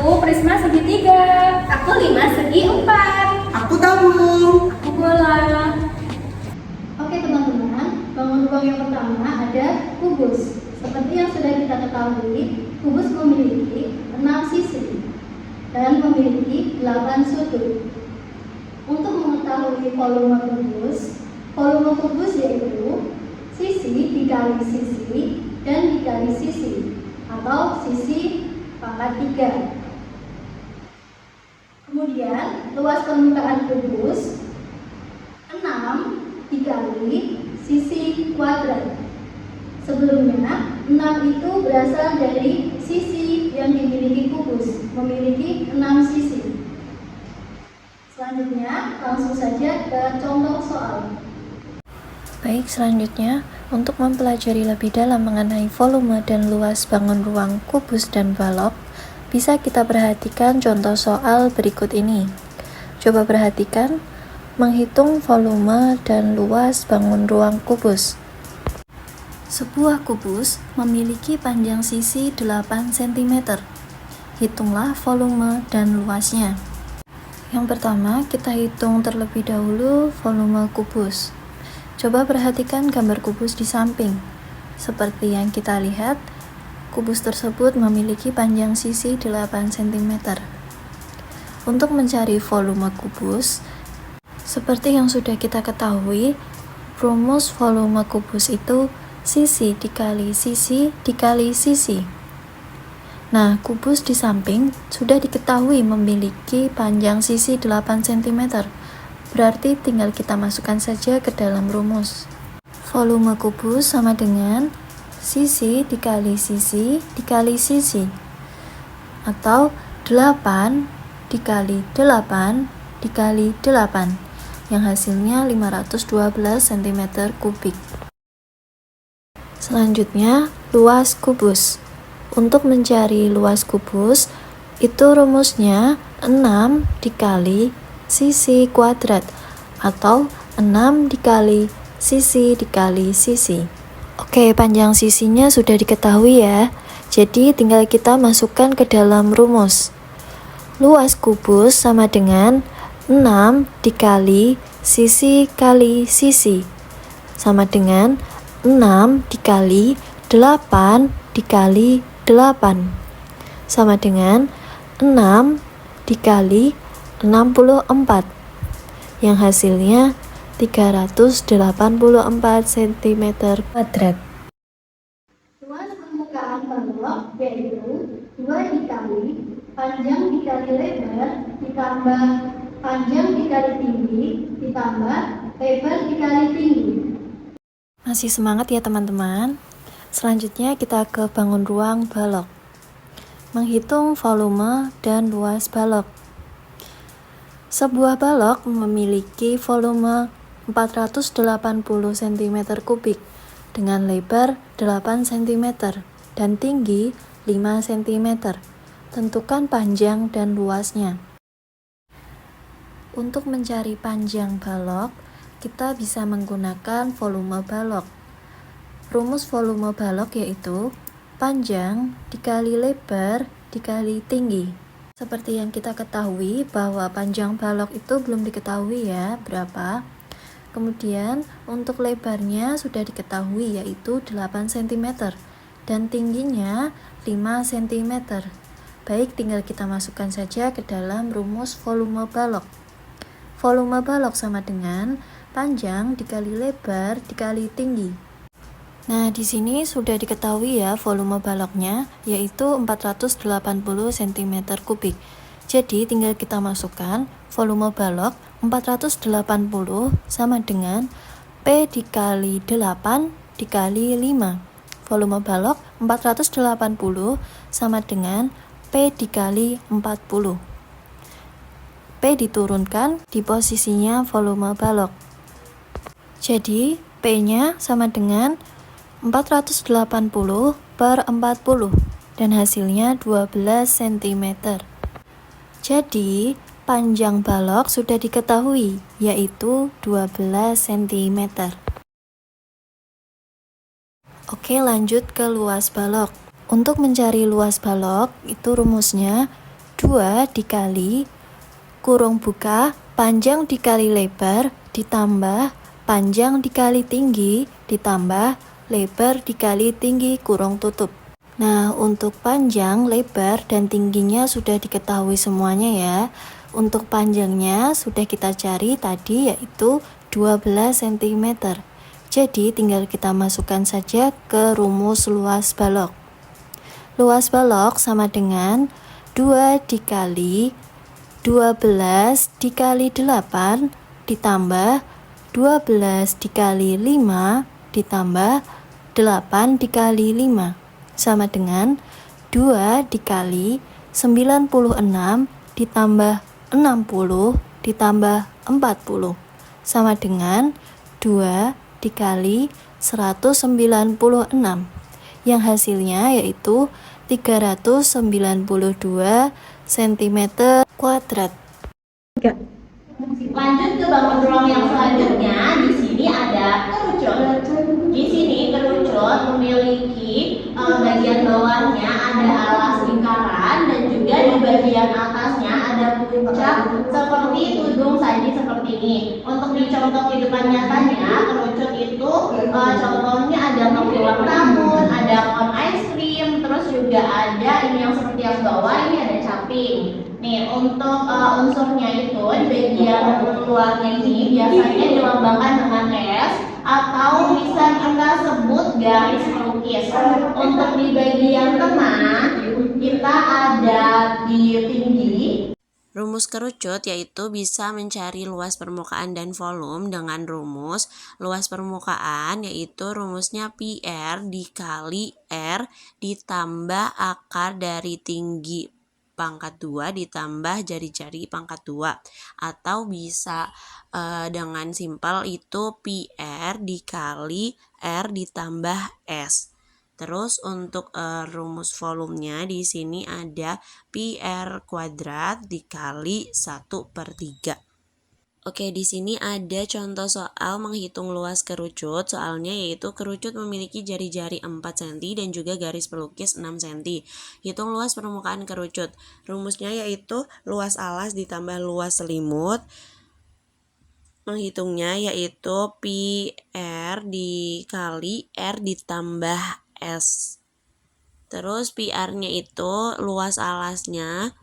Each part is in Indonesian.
Aku prisma segi 3. Aku 5 segi 4. Aku tabung. Aku bola. Oke teman-teman, bangun ruang yang pertama ada kubus. Seperti yang sudah kita ketahui, kubus memiliki 6 sisi dan memiliki 8 sudut. Untuk mengetahui volume kubus yaitu sisi dikali sisi dan dikali sisi, atau sisi pangkat 3. Kemudian luas permukaan kubus 6 dikali sisi kuadrat. Sebelumnya 6 itu berasal dari sisi yang dimiliki kubus, memiliki 6 sisi. Selanjutnya langsung saja ke contoh soal. Baik, selanjutnya untuk mempelajari lebih dalam mengenai volume dan luas bangun ruang kubus dan balok, bisa kita perhatikan contoh soal berikut ini. Coba perhatikan, menghitung volume dan luas bangun ruang kubus. Sebuah kubus memiliki panjang sisi 8 cm. Hitunglah volume dan luasnya. Yang pertama, kita hitung terlebih dahulu volume kubus. Coba perhatikan gambar kubus di samping. Seperti yang kita lihat, kubus tersebut memiliki panjang sisi 8 cm. Untuk mencari volume kubus, seperti yang sudah kita ketahui, rumus volume kubus itu sisi dikali sisi dikali sisi. Nah, kubus di samping sudah diketahui memiliki panjang sisi 8 cm. Berarti tinggal kita masukkan saja ke dalam rumus. Volume kubus sama dengan sisi dikali sisi dikali sisi, atau 8 dikali 8 dikali 8, yang hasilnya 512 cm kubik. Selanjutnya, luas kubus. Untuk mencari luas kubus, itu rumusnya 6 dikali sisi kuadrat, atau 6 dikali sisi. Oke, panjang sisinya sudah diketahui ya. Jadi tinggal kita masukkan ke dalam rumus. Luas kubus sama dengan 6 dikali sisi kali sisi, sama dengan 6 dikali 8 dikali 8, sama dengan 6 dikali 64, yang hasilnya 384 cm kuadrat. Luas permukaan balok yaitu 2 dikali panjang dikali lebar ditambah panjang dikali tinggi ditambah lebar dikali tinggi. Masih semangat ya teman-teman? Selanjutnya kita ke bangun ruang balok. Menghitung volume dan luas balok. Sebuah balok memiliki volume 480 cm kubik dengan lebar 8 cm dan tinggi 5 cm. Tentukan panjang dan luasnya. Untuk mencari panjang balok, kita bisa menggunakan volume balok. Rumus volume balok yaitu panjang dikali lebar dikali tinggi. Seperti yang kita ketahui bahwa panjang balok itu belum diketahui ya berapa. Kemudian untuk lebarnya sudah diketahui yaitu 8 cm dan tingginya 5 cm. Baik, tinggal kita masukkan saja ke dalam rumus volume balok. Volume balok sama dengan panjang dikali lebar dikali tinggi. Nah, di sini sudah diketahui ya volume baloknya, yaitu 480 cm kubik. Jadi, tinggal kita masukkan volume balok 480 sama dengan P dikali 8 dikali 5. Volume balok 480 sama dengan P dikali 40. P diturunkan di posisinya volume balok. Jadi, P-nya sama dengan 480 per 40 dan hasilnya 12 cm. Jadi, panjang balok sudah diketahui yaitu 12 cm. Oke, lanjut ke luas balok. Untuk mencari luas balok, itu rumusnya 2 dikali kurung buka panjang dikali lebar ditambah panjang dikali tinggi ditambah lebar dikali tinggi kurung tutup. Nah, untuk panjang, lebar, dan tingginya sudah diketahui semuanya ya. Untuk panjangnya sudah kita cari tadi yaitu 12 cm. Jadi tinggal kita masukkan saja ke rumus luas balok. Luas balok sama dengan 2 dikali 12 dikali 8 ditambah 12 dikali 5 ditambah 8 dikali 5 sama dengan 2 dikali 96 ditambah 60 ditambah 40 sama dengan 2 dikali 196 yang hasilnya yaitu 392 cm kuadrat. Lanjut ke bangun ruang yang selanjutnya. Di sini ada kerucut. Di sini kerucut memiliki bagian bawahnya ada alas lingkaran dan juga di bagian atasnya ada puncak seperti tudung saji seperti ini. Untuk dicontoh kehidupan nyatanya, kerucut itu contohnya ada kopi ulang tahun, ada kon ice cream, terus juga ada ini yang seperti yang bawah ini ada caping. Nih, untuk unsurnya itu di bagian luarnya ini biasanya dilambangkan dengan S atau bisa kita sebut garis pelukis. Untuk di bagian tengah kita ada di tinggi. Rumus kerucut yaitu bisa mencari luas permukaan dan volume dengan rumus luas permukaan yaitu rumusnya PR dikali R ditambah akar dari tinggi pangkat 2 ditambah jari-jari pangkat 2 atau bisa dengan simpel itu PR dikali R ditambah S. Terus untuk rumus volumenya di sini ada PR kuadrat dikali 1/3. Oke, di sini ada contoh soal menghitung luas kerucut. Soalnya yaitu kerucut memiliki jari-jari 4 cm dan juga garis pelukis 6 cm. Hitung luas permukaan kerucut. Rumusnya yaitu luas alas ditambah luas selimut. Menghitungnya yaitu PR dikali R ditambah S. Terus PR-nya itu luas alasnya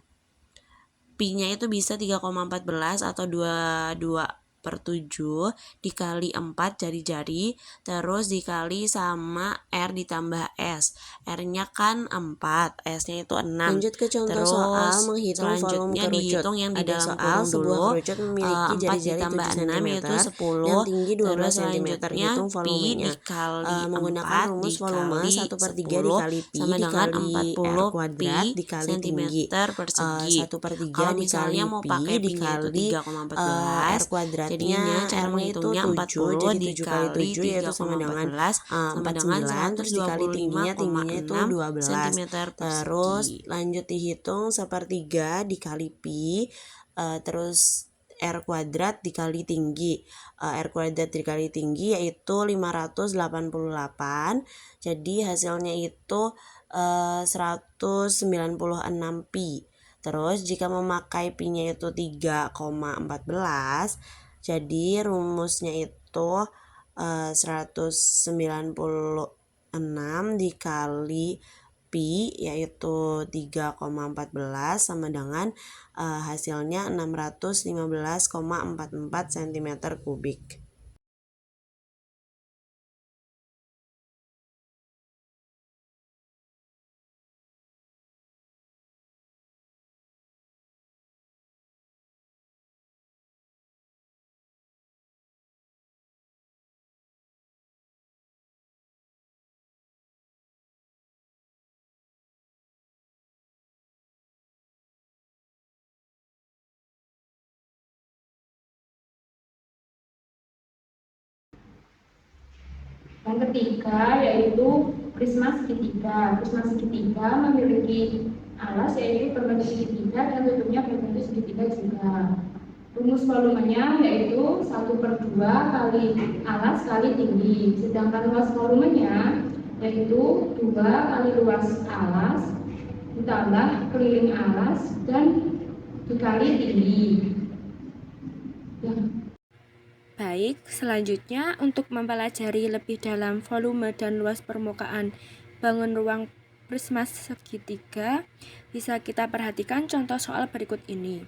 Pi-nya itu bisa 3,14 atau 22/7 dikali 4 jari-jari terus dikali sama R ditambah S. R-nya kan 4, S-nya itu 6. Lanjut ke contoh terus soal menghitung volume selanjutnya kerucut. dihitung yang di Ada dalam soal kurung sebuah dulu. kerucut memiliki 4 jari-jari ditambah 7 6 cm yaitu 10. yang tinggi 12 Terus cm. selanjutnya Hitung Pi volumenya dikali menggunakan 4 rumus volume dikali 1/3 10 dikali Pi sama dengan dikali 40 R kuadrat Pi dikali tinggi cm persegi. 1/3 Kalau dikali misalnya mau Pi pakai Pi-nya itu dikali 3,14 R kuadratnya jadinya cara R-nya itu menghitungnya 7, 40 jadi 7 kali 7 yaitu sama dengan 49, terus dikali tingginya itu 12 cm terus persegi. lanjut dihitung 1/3 dikali Pi terus R kuadrat dikali tinggi. R kuadrat dikali tinggi yaitu 588, jadi hasilnya itu 196 Pi. Terus jika memakai Pi-nya itu 3,14, jadi rumusnya itu 196 dikali Pi yaitu 3,14 sama dengan hasilnya 615,44 cm kubik. Yang ketiga yaitu prisma segitiga. Prisma segitiga memiliki alas yaitu berbentuk segitiga dan tutupnya berbentuk segitiga juga. Rumus volumenya yaitu 1/2 kali alas kali tinggi. Sedangkan luas volumenya yaitu 2 kali luas alas ditambah keliling alas dan dikali tinggi. Ya. Baik, selanjutnya untuk mempelajari lebih dalam volume dan luas permukaan bangun ruang prisma segitiga, bisa kita perhatikan contoh soal berikut ini.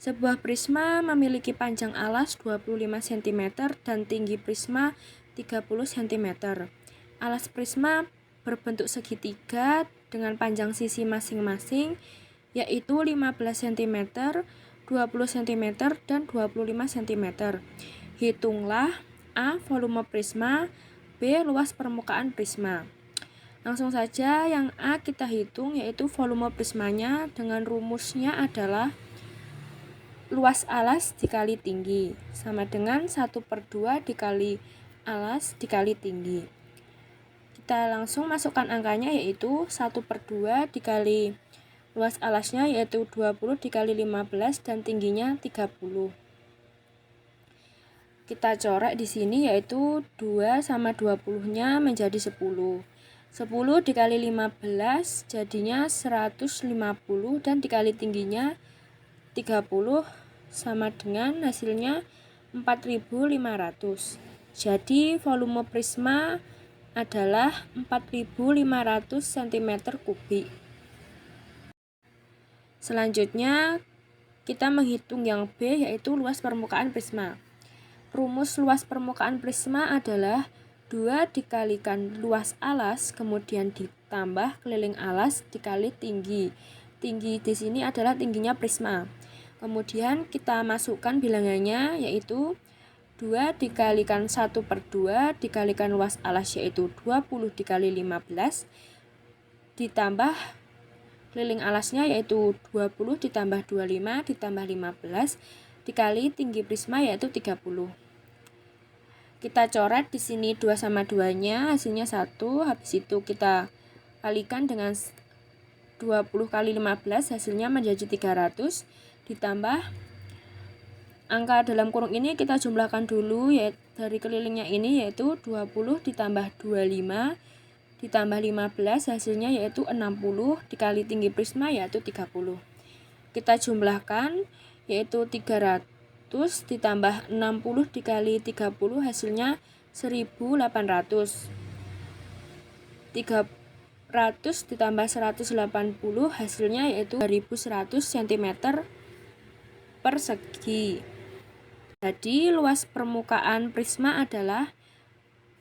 Sebuah prisma memiliki panjang alas 25 cm dan tinggi prisma 30 cm. Alas prisma berbentuk segitiga dengan panjang sisi masing-masing yaitu 15 cm, 20 cm, dan 25 cm. Hitunglah A. Volume prisma, B. Luas permukaan prisma. Langsung saja yang A kita hitung, yaitu volume prismanya dengan rumusnya adalah luas alas dikali tinggi, sama dengan 1/2 dikali alas dikali tinggi. Kita langsung masukkan angkanya, yaitu 1/2 dikali luas alasnya, yaitu 20 dikali 15, dan tingginya 30. Kita coret di sini, yaitu 2 sama 20-nya menjadi 10. 10 dikali 15 jadinya 150 dan dikali tingginya 30 sama dengan hasilnya 4.500. Jadi volume prisma adalah 4.500 cm3. Selanjutnya kita menghitung yang B, yaitu luas permukaan prisma. Rumus luas permukaan prisma adalah 2 dikalikan luas alas, kemudian ditambah keliling alas dikali tinggi. Tinggi di sini adalah tingginya prisma. Kemudian kita masukkan bilangannya, yaitu 2 dikalikan 1/2 dikalikan luas alas, yaitu 20 dikali 15, ditambah keliling alasnya, yaitu 20 ditambah 25 ditambah 15 dikali tinggi prisma, yaitu 30. Kita coret di sini 2 sama 2-nya, hasilnya 1. Habis itu kita kalikan dengan 20 kali 15, hasilnya menjadi 300. Ditambah angka dalam kurung ini kita jumlahkan dulu, yaitu dari kelilingnya ini, yaitu 20 ditambah 25 ditambah 15, hasilnya yaitu 60, dikali tinggi prisma, yaitu 30. Kita jumlahkan, yaitu 300 ditambah 60 dikali 30, hasilnya 1800. 300 ditambah 180, hasilnya yaitu 2100 cm persegi. Jadi luas permukaan prisma adalah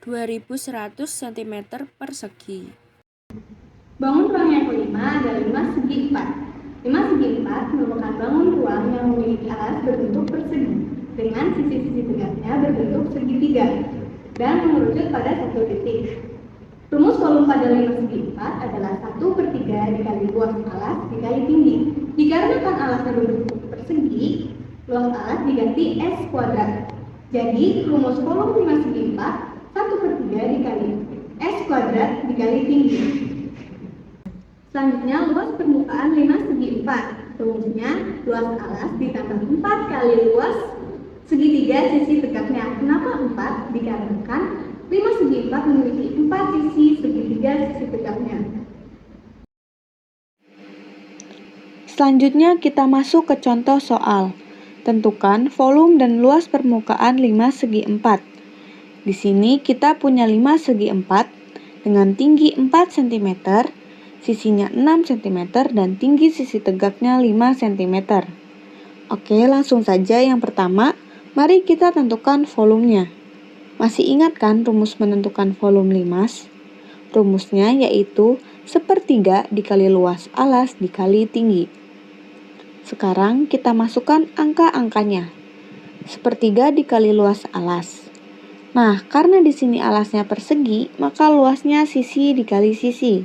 2100 cm persegi. Bangun ruang yang kelima ada 5 segi 4. 5 segi 4 merupakan bangun ruang yang memiliki alas berbentuk persegi dengan sisi-sisi tegaknya berbentuk segitiga dan mengerucut pada satu titik. Rumus volume pada 5 segi 4 adalah 1/3 dikali luas alas dikali tinggi. Dikarenakan alasnya berbentuk persegi, luas alas diganti S kuadrat. Jadi rumus volume 5 segi 4 1/3 dikali S kuadrat dikali tinggi. Selanjutnya luas permukaan 5 segi 4. Rumusnya luas alas ditambah 4 kali luas segitiga sisi tegaknya. Kenapa 4? Dikarenakan 5 segi 4 memiliki 4 sisi segitiga sisi tegaknya. Selanjutnya kita masuk ke contoh soal. Tentukan volume dan luas permukaan 5 segi 4. Di sini kita punya 5 segi 4 dengan tinggi 4 cm, sisinya 6 cm, dan tinggi sisi tegaknya 5 cm. Oke, langsung saja yang pertama, mari kita tentukan volumenya. Masih ingat kan rumus menentukan volume limas? Rumusnya yaitu 1/3 dikali luas alas dikali tinggi. Sekarang kita masukkan angka-angkanya. 1/3 dikali luas alas. Nah, karena di sini alasnya persegi, maka luasnya sisi dikali sisi.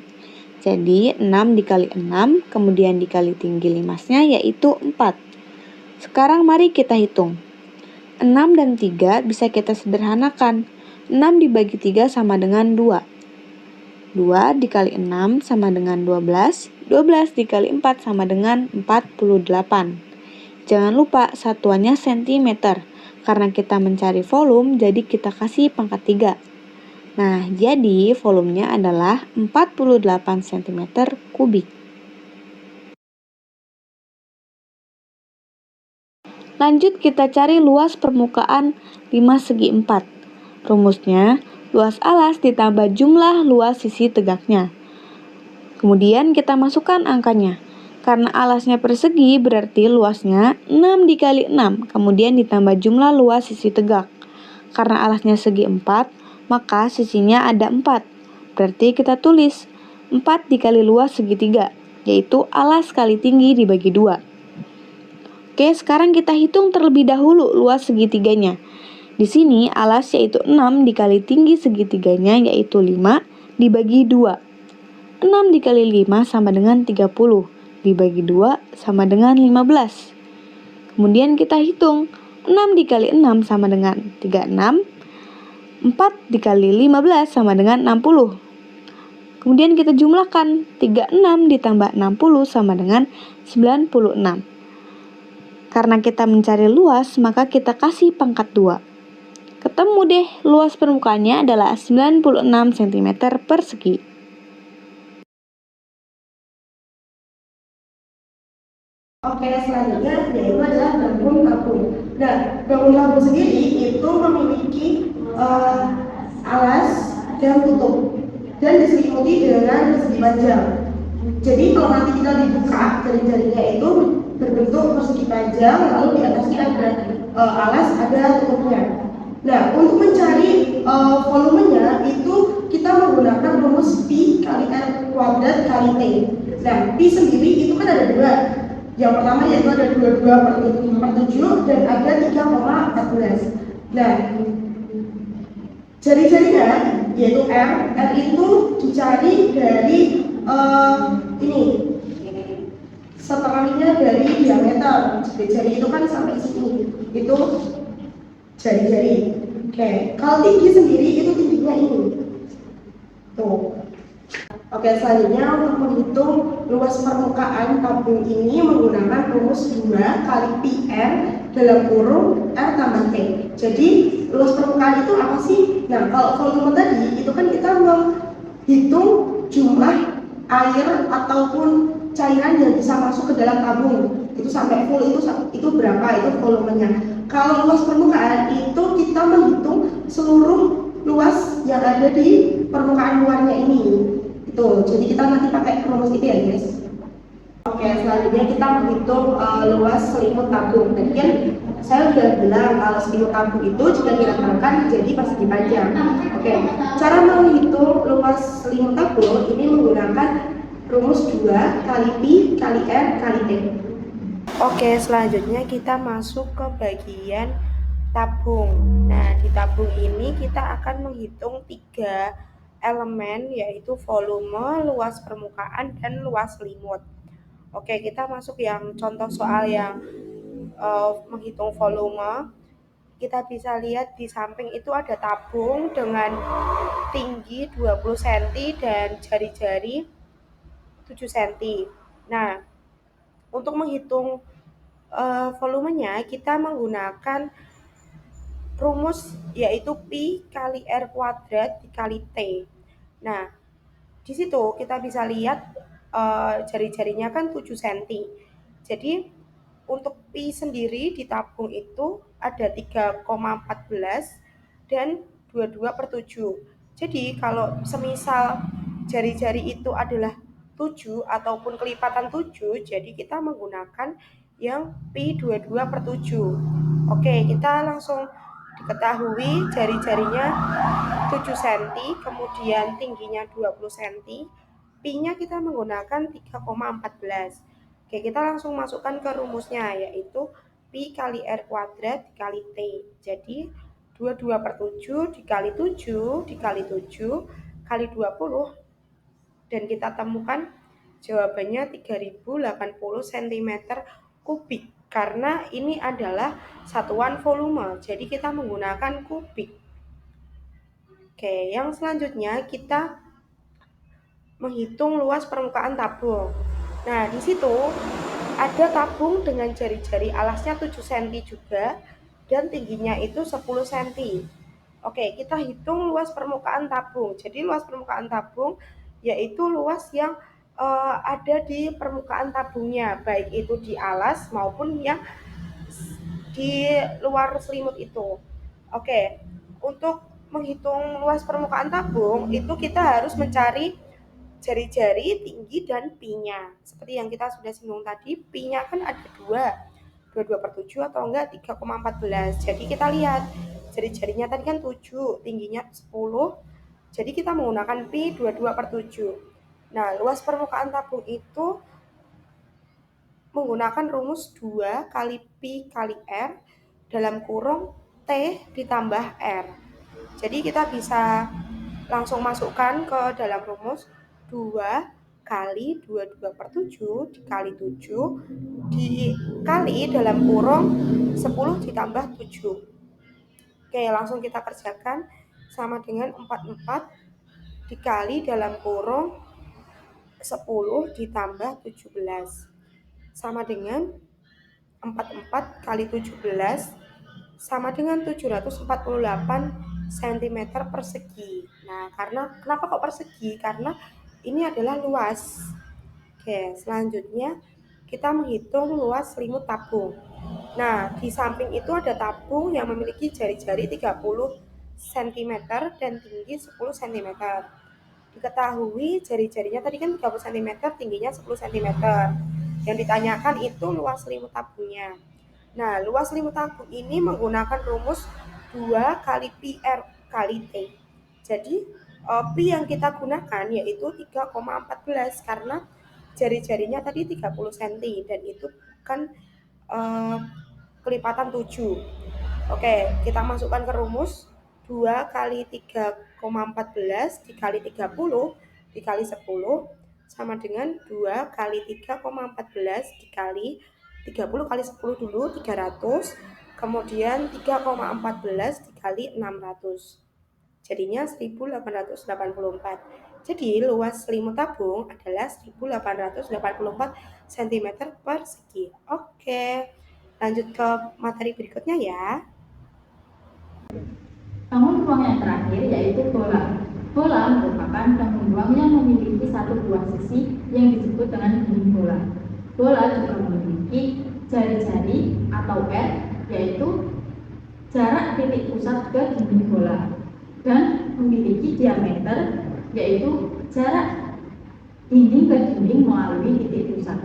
Jadi 6 dikali 6, kemudian dikali tinggi limasnya yaitu 4. Sekarang mari kita hitung. 6 dan 3 bisa kita sederhanakan. 6 dibagi 3 sama dengan 2. 2 dikali 6 sama dengan 12. 12 dikali 4 sama dengan 48. Jangan lupa satuannya cm. Karena kita mencari volume, jadi kita kasih pangkat 3. Nah, jadi volumenya adalah 48 cm kubik. Lanjut kita cari luas permukaan 5 segi 4. Rumusnya, luas alas ditambah jumlah luas sisi tegaknya. Kemudian kita masukkan angkanya. Karena alasnya persegi berarti luasnya 6 dikali 6, kemudian ditambah jumlah luas sisi tegak. Karena alasnya segi 4, maka sisinya ada 4. Berarti kita tulis 4 dikali luas segitiga, yaitu alas kali tinggi dibagi 2. Oke, sekarang kita hitung terlebih dahulu luas segitiganya. Di sini alas yaitu 6 dikali tinggi segitiganya yaitu 5 dibagi 2. 6 dikali 5 sama dengan 30, dibagi 2 sama dengan 15. Kemudian kita hitung 6 dikali 6 sama dengan 36, 4 dikali 15 sama dengan 60. Kemudian kita jumlahkan 36 ditambah 60 sama dengan 96. Karena kita mencari luas, maka kita kasih pangkat 2. Ketemu deh, luas permukaannya adalah 96 cm persegi. Oke, selanjutnya yaitu adalah bangun tabung. Nah, bangun tabung sendiri itu memiliki alas dan tutup dan diselimuti dengan persegi panjang. Jadi kalau nanti kita dibuka, jari-jarinya itu berbentuk persegi panjang, lalu di atasnya ada alas, ada tutupnya. Nah, untuk mencari volumenya itu kita menggunakan rumus Pi kali R kuadrat kali T. Nah, Pi sendiri itu kan ada 2. Yang pertama yaitu ada 22/7 dan ada 3,14. Nah, jari-jarinya yaitu R itu dicari dari ini setelahnya dari diameter. Jari itu kan sampai sini, itu jari-jari. Oke, kalau tinggi sendiri itu tingginya ini. Tuh. Oke, selanjutnya untuk menghitung luas permukaan tabung ini menggunakan rumus 2 kali Pi R dalam kurung R tambah T. Jadi, luas permukaan itu apa sih? Nah, kalau volume tadi, itu kan kita menghitung jumlah air ataupun cairan yang bisa masuk ke dalam tabung. Itu sampai full, itu berapa, itu volumenya. Kalau luas permukaan, itu kita menghitung seluruh luas yang ada di permukaan luarnya ini. Jadi kita nanti pakai rumus itu ya guys. Oke, selanjutnya kita menghitung luas selimut tabung. Tadi kan saya sudah bilang kalau selimut tabung itu jika diratakan jadi persegi panjang. Oke, cara menghitung luas selimut tabung ini menggunakan rumus 2 kali Pi kali R kali T. Oke, selanjutnya kita masuk ke bagian tabung. Nah, di tabung ini kita akan menghitung 3 elemen yaitu volume, luas permukaan, dan luas selimut. Oke, kita masuk yang contoh soal yang menghitung volume. Kita bisa lihat di samping itu ada tabung dengan tinggi 20 cm dan jari-jari 7 cm. Nah, untuk menghitung volumenya kita menggunakan rumus yaitu Pi kali R kuadrat dikali T. Nah, di situ kita bisa lihat jari-jarinya kan 7 cm. Jadi, untuk Pi sendiri di tabung itu ada 3,14 dan 22/7. Jadi, kalau semisal jari-jari itu adalah 7 ataupun kelipatan 7, jadi kita menggunakan yang Pi 22/7. Oke, kita langsung diketahui jari-jarinya 7 cm, kemudian tingginya 20 cm, Pi-nya kita menggunakan 3,14. Oke, kita langsung masukkan ke rumusnya, yaitu Pi kali R kuadrat dikali T. Jadi, 22/7 dikali 7 dikali 7 kali 20, dan kita temukan jawabannya 3080 cm kubik. Karena ini adalah satuan volume, jadi kita menggunakan kubik. Oke, yang selanjutnya kita menghitung luas permukaan tabung. Nah, di situ ada tabung dengan jari-jari alasnya 7 cm juga dan tingginya itu 10 cm. Oke, kita hitung luas permukaan tabung. Jadi luas permukaan tabung yaitu luas yang ada di permukaan tabungnya, baik itu di alas maupun yang di luar selimut itu. Oke, untuk menghitung luas permukaan tabung itu kita harus mencari jari-jari, tinggi, dan pi-nya. Seperti yang kita sudah singgung tadi, pi-nya kan ada 22/7 atau enggak 3,14. Jadi kita lihat jari-jarinya tadi kan 7, tingginya 10. Jadi kita menggunakan pi 22/7. Nah, luas permukaan tabung itu menggunakan rumus 2 kali pi kali r dalam kurung T ditambah R. Jadi kita bisa langsung masukkan ke dalam rumus 2 kali 22/7 dikali 7 dikali dalam kurung 10 ditambah 7. Oke, langsung kita kerjakan, sama dengan 44 dikali dalam kurung 10 ditambah 17. Sama dengan 44 kali 17 sama dengan 748 cm persegi. Nah, kenapa kok persegi? Karena ini adalah luas. Oke, selanjutnya kita menghitung luas selimut tabung. Nah, di samping itu ada tabung yang memiliki jari-jari 30 cm dan tinggi 10 cm. Diketahui jari-jarinya tadi kan 30 cm, tingginya 10 cm. Yang ditanyakan itu luas selimut tabungnya. Nah, luas selimut tabung ini menggunakan rumus 2 kali pi R kali T. Jadi, pi yang kita gunakan yaitu 3,14 karena jari-jarinya tadi 30 cm dan itu bukan kelipatan 7. Oke, kita masukkan ke rumus 2 kali 3,14 dikali 30 dikali 10 sama dengan 2 kali 3,14 dikali 30 kali 10 dulu 300, kemudian 3,14 dikali 600. Jadinya 1884. Jadi luas selimut tabung adalah 1884 cm persegi. Oke, lanjut ke materi berikutnya ya. Bangun ruang yang terakhir yaitu bola. Bola merupakan bangun ruang yang memiliki satu buah sisi yang disebut dengan dinding bola. Bola juga memiliki jari-jari atau R, yaitu jarak titik pusat ke dinding bola, dan memiliki diameter, yaitu jarak dinding ke dinding melalui titik pusat.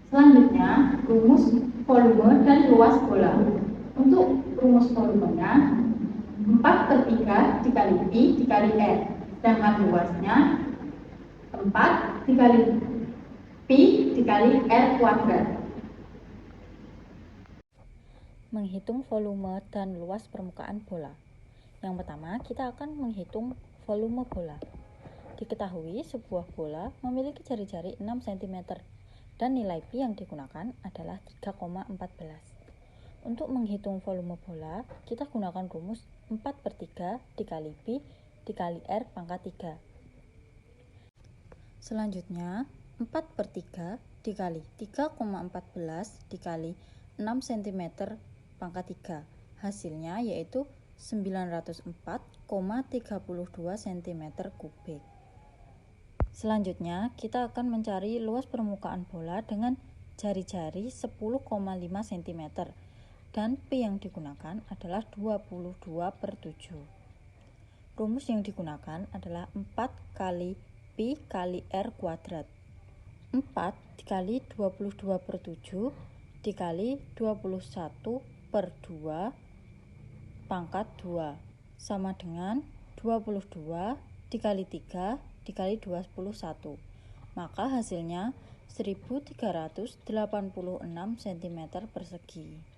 Selanjutnya, rumus volume dan luas bola. Untuk rumus volumenya 4/3 dikali pi dikali R, sedangkan luasnya 4 dikali pi dikali R kuadrat. Menghitung volume dan luas permukaan bola. Yang pertama, kita akan menghitung volume bola. Diketahui sebuah bola memiliki jari-jari 6 cm dan nilai pi yang digunakan adalah 3,14. Untuk menghitung volume bola, kita gunakan rumus 4/3 dikali pi dikali R pangkat 3. Selanjutnya, 4/3 dikali 3,14 dikali 6 cm pangkat 3. Hasilnya yaitu 904,32 cm kubik. Selanjutnya, kita akan mencari luas permukaan bola dengan jari-jari 10,5 cm dan pi yang digunakan adalah 22/7. Rumus yang digunakan adalah 4 kali pi kali R kuadrat. 4 dikali 22/7 dikali 21/2 pangkat 2 sama dengan 22 dikali 3 dikali 21. Maka hasilnya 1386 cm persegi.